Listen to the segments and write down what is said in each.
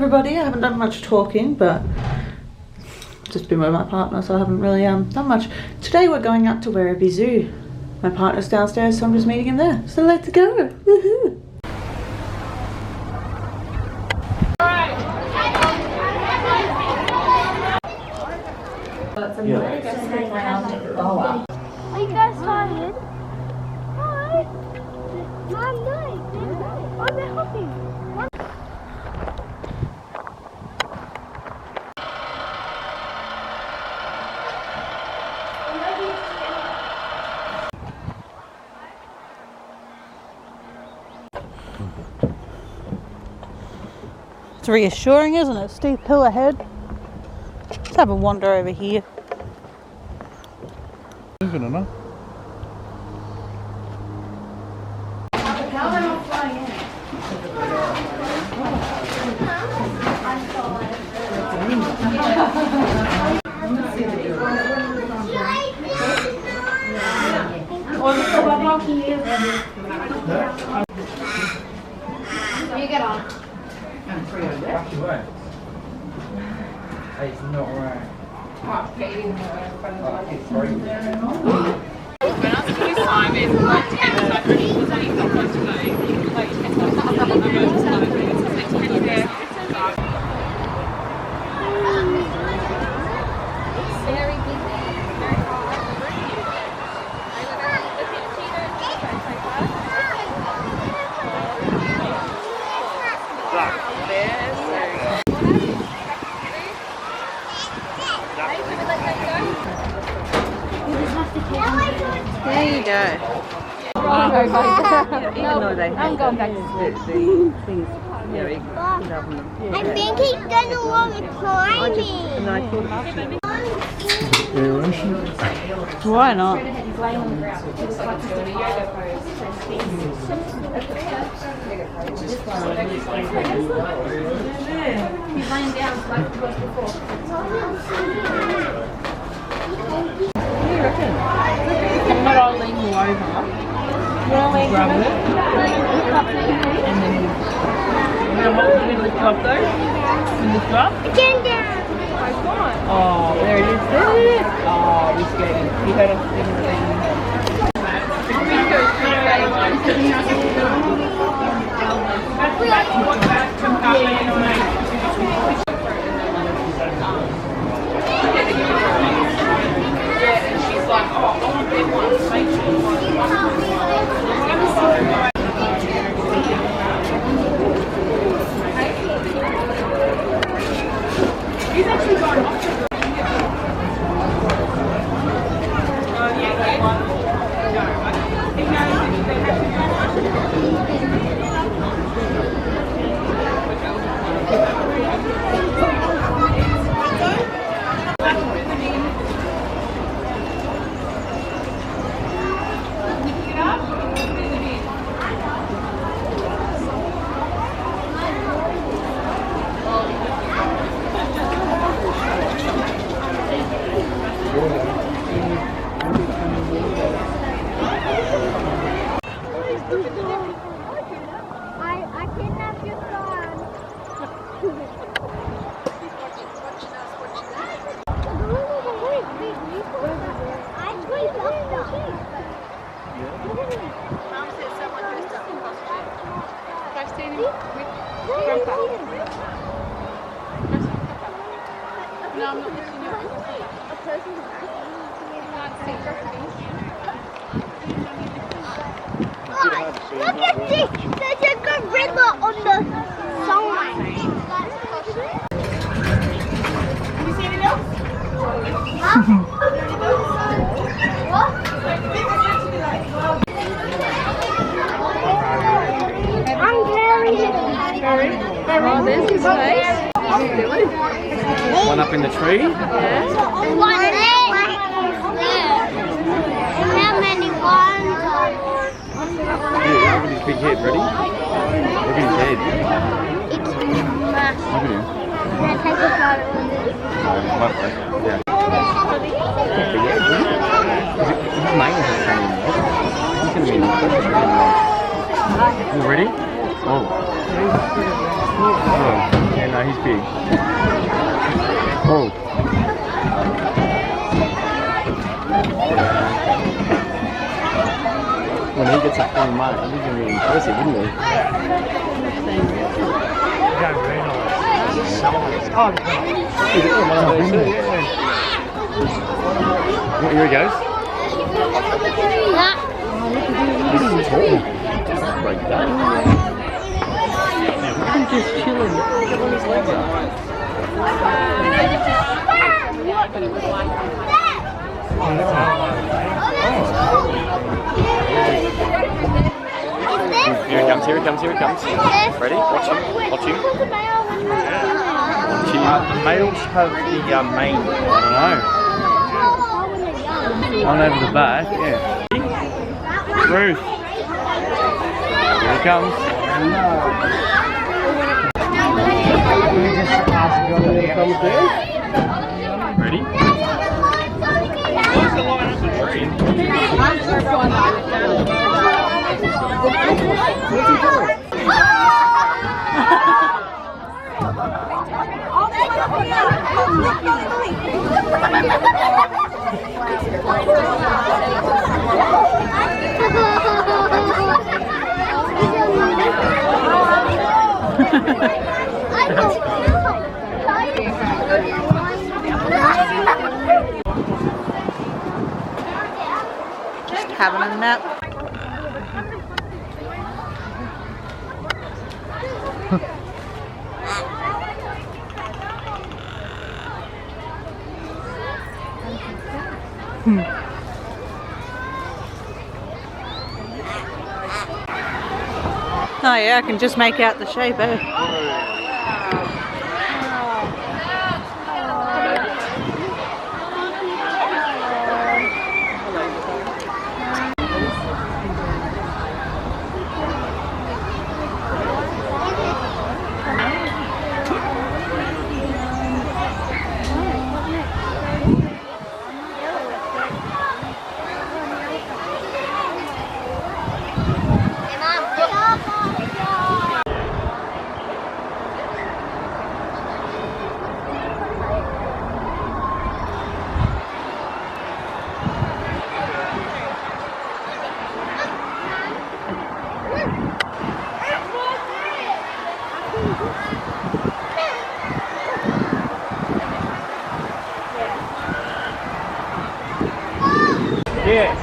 everybody. I haven't done much talking, but just been with my partner, so I haven't really done much. Today we're going out to Werribee Zoo. My partner's downstairs, so I'm just meeting him there. So let's go. Woohoo! Are you guys tired? Hi. Mom, no. Oh, they're hopping. It's reassuring, isn't it? Steep hill ahead. Let's have a wander over here. Isn't enough. You get on. It's not right. There you go. I'm going back to things. I think he's gonna want to climb me. Why not? He's laying on the ground. He was like he's doing a yoga pose. He's laying down like he was before. What do you reckon? I'm not all leaning over. Really? Grab it. And then you lift you up though. You lift you up. Again down. Oh, there it is. There it is. Oh, you're skating. You heard him. He's actually gone off. I kidnapped your son. Mum said someone dressed up in costume. I've seen him with Grandpa. No, I'm not looking at Look at this! There's a gorilla on the sign. Have you seen anything else? I'm very Oh, there's his face. One up in the tree. One there. How many ones? Yeah, look at his big head. Ready? Look at his head. It's Look massive. at him. Can I take a photo of it? Yeah. His mane is coming. He's going to be in the You ready? Oh. Yeah, no, he's big. Oh. When he gets up in mud, he's going to be impressive, wouldn't he? Here he goes. This is tall. Just break that. I'm just chilling. Look at his legs up. Here he comes, here he comes, here he comes. Ready? Watch him, watch him. The males have the mane. I don't know. On over the back, yeah. Ruth. Here he comes. Ready? Just having a nap. Oh yeah, I can just make out the shape, eh? Yeah.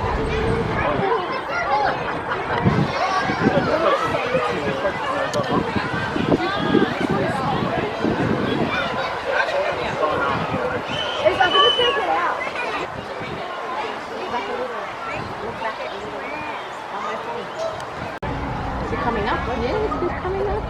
Is it coming up? Yeah, it's just coming up.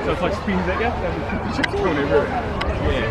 So it's like spins at you and it's going everywhere. Yeah.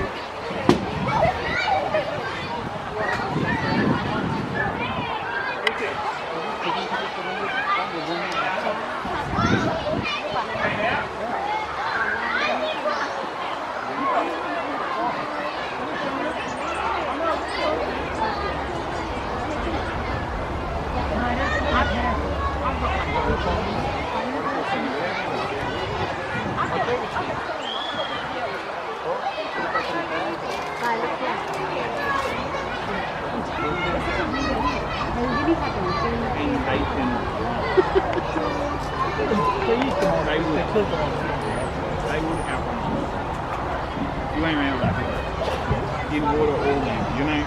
You ain't around like that. In water all land. You know,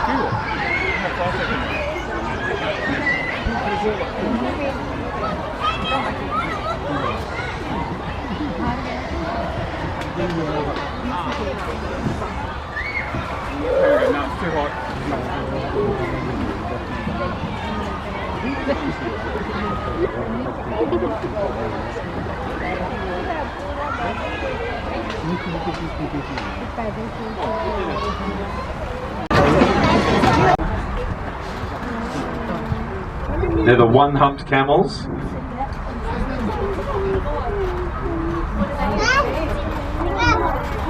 do it. How fast I can. No, it's too hot. They're the one-humped camels.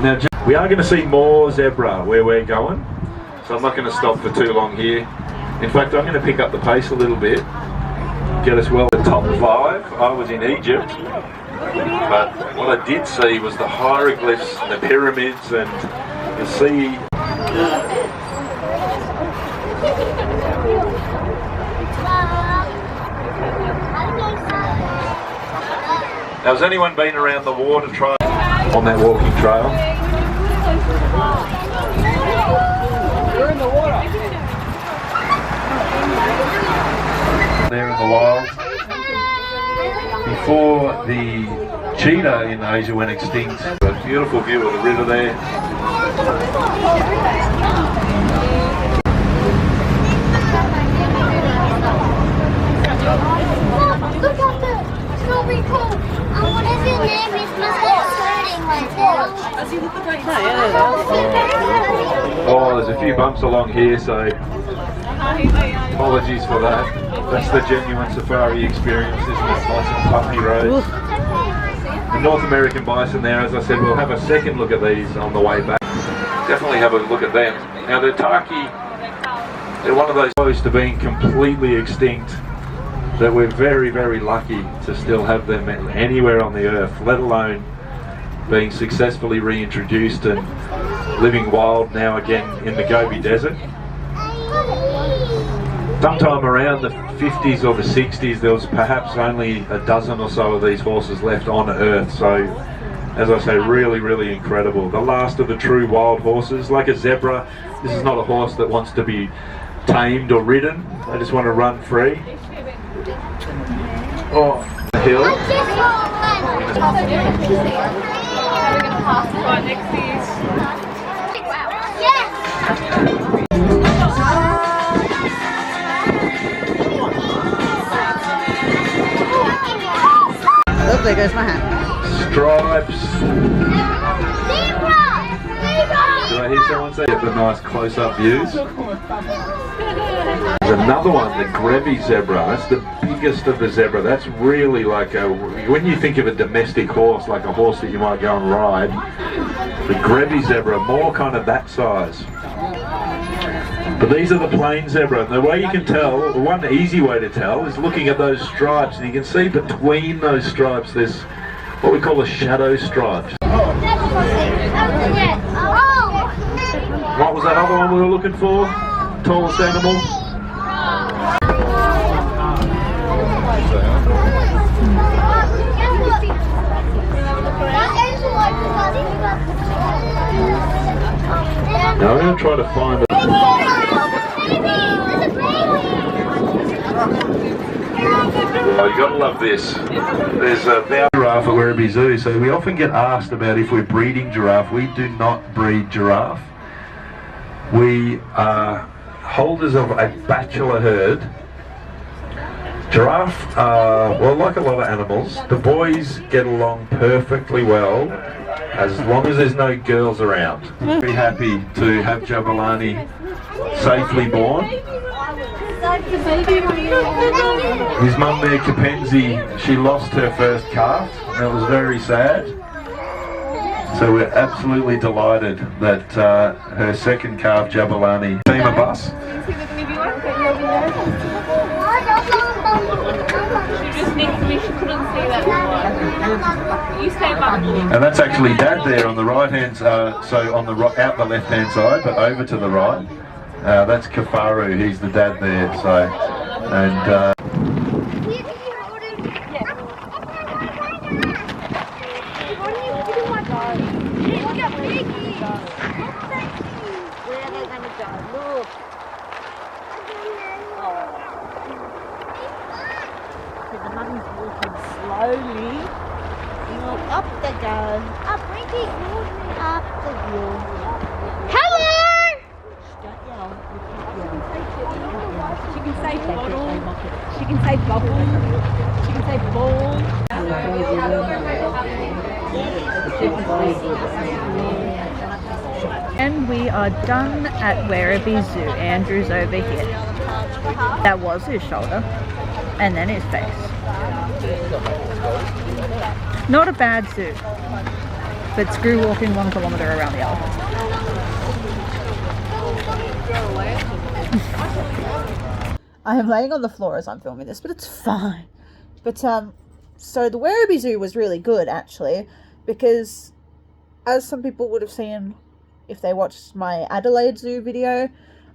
Now, we are going to see more zebra where we're going, so I'm not going to stop for too long here. In fact, I'm going to pick up the pace a little bit, get us well to the top 5. I was in Egypt, but what I did see was the hieroglyphs and the pyramids and the sea. Now, has anyone been around the water trail on that walking trail? We're in the water. There in the wild. Before the cheetah in Asia went extinct. A beautiful view of the river there. Look at this. It's so really cool. What is his name? His mustache hurting right now. Oh, there's a few bumps along here, so apologies for that. That's the genuine safari experience, isn't it? Nice and pumpy roads. The North American bison there, as I said, we'll have a second look at these on the way back. Definitely have a look at them. Now, the Taki, they're one of those close to being completely extinct that we're very, very lucky to still have them anywhere on the earth, let alone being successfully reintroduced and living wild now again in the Gobi Desert. Sometime around the 50s or the 60s, there was perhaps only a dozen or so of these horses left on Earth. So, as I say, really, really incredible. The last of the true wild horses. Like a zebra, this is not a horse that wants to be tamed or ridden. They just want to run free. Oh, the hill. We're going to pass right next to you. Yes. Look, there goes my hat. Stripes. Zebra. Did I hear someone say the nice close-up views? There's another one, the Werribee zebra. That's the biggest of the zebra. That's really like a, when you think of a domestic horse, like a horse that you might go and ride, the Werribee zebra, more kind of that size. But these are the plain zebra, and the way you can tell, one easy way to tell, is looking at those stripes, and you can see between those stripes there's what we call a shadow stripes. What was that other one we were looking for? Tallest animal? Now I'm going to try to find it. Oh, you gotta love this. There's a giraffe at Werribee Zoo, so we often get asked about if we're breeding giraffe. We do not breed giraffe. We are holders of a bachelor herd. Giraffe are, well, like a lot of animals, the boys get along perfectly well as long as there's no girls around. Very happy to have Jabulani safely born. His mum there, Kapenzi, she lost her first calf. That was very sad. So we're absolutely delighted that her second calf, Jabulani, came a bus. She just next to me, she couldn't see that one. You stay back. And that's actually Dad there on the right hand, so on the out the left hand side, but over to the right. That's Kafaru, he's the dad there. So, and Slowly. Up they go. Up, Ricky. Up the hill. Hello. Don't yell. She can say bottle. She can say bubble. She can say ball. And we are done at Werribee Zoo. Andrew's over here. That was his shoulder. and then his face. Not a bad zoo, but screw walking 1 kilometre around the elephants. I am laying on the floor as I'm filming this, but it's fine. But so the Werribee Zoo was really good actually, because as some people would have seen if they watched my Adelaide Zoo video,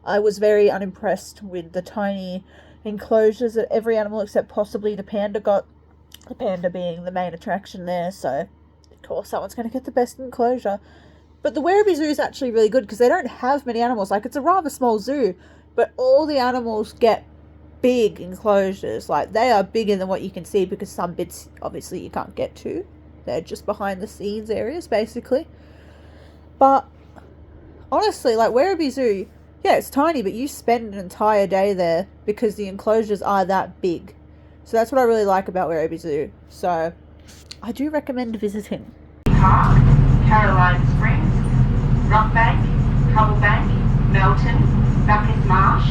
I was very unimpressed with the tiny enclosures that every animal except possibly the panda got. The panda being the main attraction there, so of course that one's going to get the best enclosure. But the Werribee Zoo is actually really good because they don't have many animals. Like, it's a rather small zoo, but all the animals get big enclosures. Like, they are bigger than what you can see because some bits obviously you can't get to. They're just behind the scenes areas basically. But honestly, like, Werribee Zoo, yeah, it's tiny, but you spend an entire day there because the enclosures are that big. So that's what I really like about Werribee Zoo. So I do recommend visiting. Park, Caroline Springs, Rockbank, Cobblebank, Melton, Bacchus Marsh,